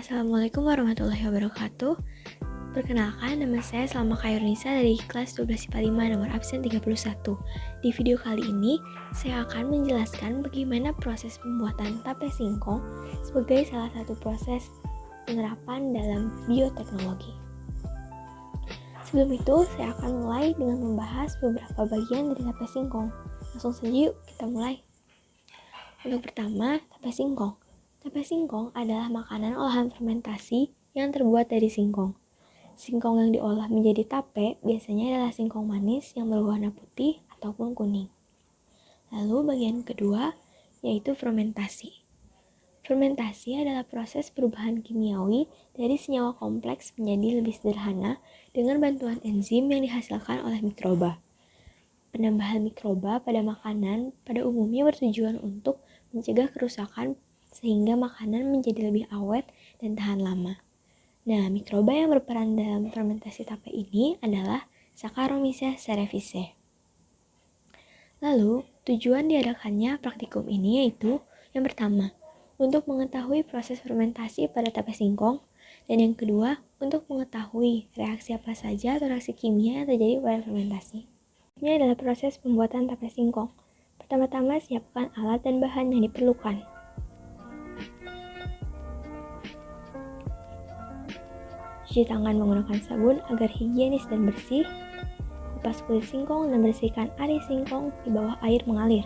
Assalamualaikum warahmatullahi wabarakatuh. Perkenalkan, nama saya Salma Khairunisa dari kelas 12 IPA 5 nomor absen 31. Di video kali ini, saya akan menjelaskan bagaimana proses pembuatan tape singkong sebagai salah satu proses penerapan dalam bioteknologi. Sebelum itu, saya akan mulai dengan membahas beberapa bagian dari tape singkong. Langsung saja yuk, kita mulai. Untuk pertama, tape singkong. Tape singkong adalah makanan olahan fermentasi yang terbuat dari singkong. Singkong yang diolah menjadi tape biasanya adalah singkong manis yang berwarna putih ataupun kuning. Lalu bagian kedua yaitu fermentasi. Fermentasi adalah proses perubahan kimiawi dari senyawa kompleks menjadi lebih sederhana dengan bantuan enzim yang dihasilkan oleh mikroba. Penambahan mikroba pada makanan pada umumnya bertujuan untuk mencegah kerusakan sehingga makanan menjadi lebih awet dan tahan lama. Nah, mikroba yang berperan dalam fermentasi tape ini adalah Saccharomyces cerevisiae. Lalu, tujuan diadakannya praktikum ini yaitu yang pertama, untuk mengetahui proses fermentasi pada tape singkong, dan yang kedua, untuk mengetahui reaksi apa saja atau reaksi kimia yang terjadi pada fermentasi. Ini adalah proses pembuatan tape singkong. Pertama-tama, siapkan alat dan bahan yang diperlukan. Cuci tangan menggunakan sabun agar higienis dan bersih. Kupas kulit singkong dan bersihkan ari singkong di bawah air mengalir.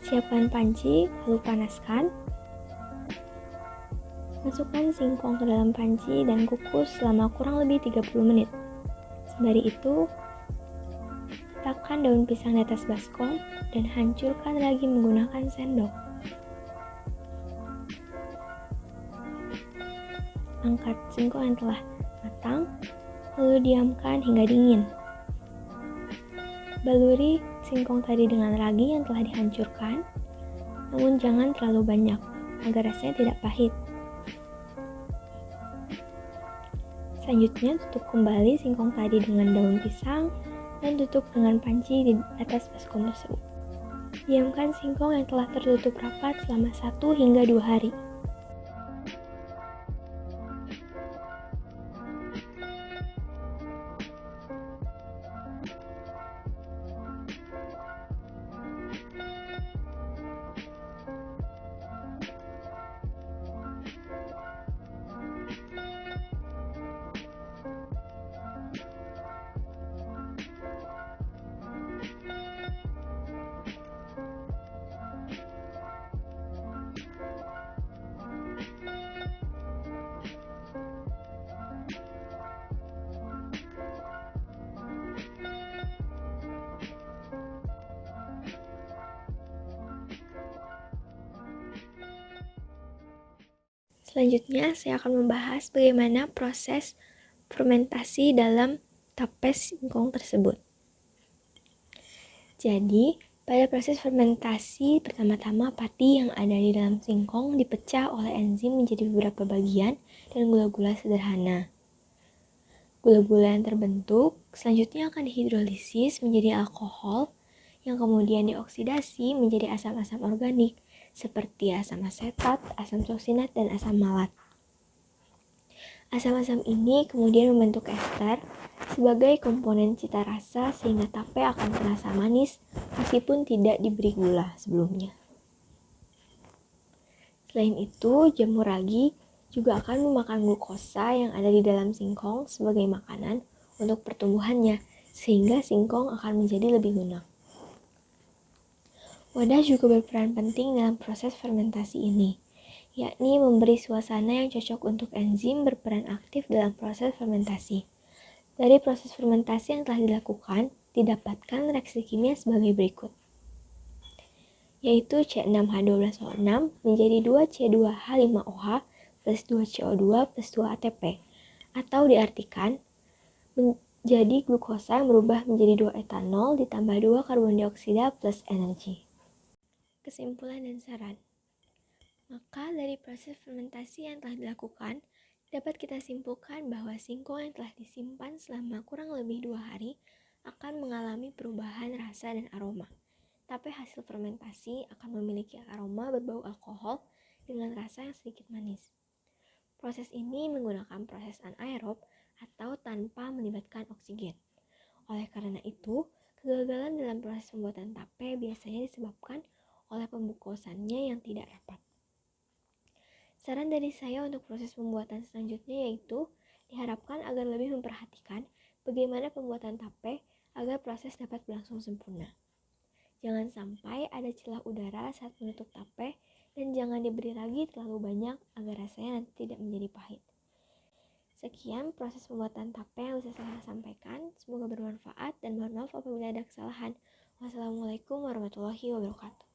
Siapkan panci, lalu panaskan. Masukkan singkong ke dalam panci dan kukus selama kurang lebih 30 menit. Sembari itu, letakkan daun pisang di atas baskom dan hancurkan lagi menggunakan sendok. Angkat singkong yang telah matang, lalu diamkan hingga dingin. Baluri singkong tadi dengan ragi yang telah dihancurkan, namun jangan terlalu banyak, agar rasanya tidak pahit. Selanjutnya, tutup kembali singkong tadi dengan daun pisang, dan tutup dengan panci di atas baskom tersebut. Diamkan singkong yang telah tertutup rapat selama 1 hingga 2 hari. Selanjutnya, saya akan membahas bagaimana proses fermentasi dalam tape singkong tersebut. Jadi, pada proses fermentasi, pertama-tama pati yang ada di dalam singkong dipecah oleh enzim menjadi beberapa bagian dan gula-gula sederhana. Gula-gula yang terbentuk selanjutnya akan dihidrolisis menjadi alkohol yang kemudian dioksidasi menjadi asam-asam organik seperti asam asetat, asam suksinat, dan asam malat. Asam-asam ini kemudian membentuk ester sebagai komponen cita rasa sehingga tape akan terasa manis meskipun tidak diberi gula sebelumnya. Selain itu, jamur ragi juga akan memakan glukosa yang ada di dalam singkong sebagai makanan untuk pertumbuhannya sehingga singkong akan menjadi lebih lunak. Wadah juga berperan penting dalam proses fermentasi ini, yakni memberi suasana yang cocok untuk enzim berperan aktif dalam proses fermentasi. Dari proses fermentasi yang telah dilakukan, didapatkan reaksi kimia sebagai berikut, yaitu C6H12O6 menjadi 2C2H5OH plus 2CO2 plus 2 ATP, atau diartikan menjadi glukosa yang berubah menjadi 2 etanol ditambah 2 karbon dioksida plus energi. Kesimpulan dan saran. Maka dari proses fermentasi yang telah dilakukan, dapat kita simpulkan bahwa singkong yang telah disimpan selama kurang lebih 2 hari akan mengalami perubahan rasa dan aroma. Tape hasil fermentasi akan memiliki aroma berbau alkohol dengan rasa yang sedikit manis. Proses ini menggunakan proses anaerob atau tanpa melibatkan oksigen. Oleh karena itu, kegagalan dalam proses pembuatan tape biasanya disebabkan oleh pembukosannya yang tidak rapat. Saran dari saya untuk proses pembuatan selanjutnya yaitu diharapkan agar lebih memperhatikan bagaimana pembuatan tape agar proses dapat berlangsung sempurna. Jangan sampai ada celah udara saat menutup tape dan jangan diberi lagi terlalu banyak agar rasanya nanti tidak menjadi pahit. Sekian proses pembuatan tape yang bisa saya sampaikan. Semoga bermanfaat dan mohon maaf apabila ada kesalahan. Wassalamualaikum warahmatullahi wabarakatuh.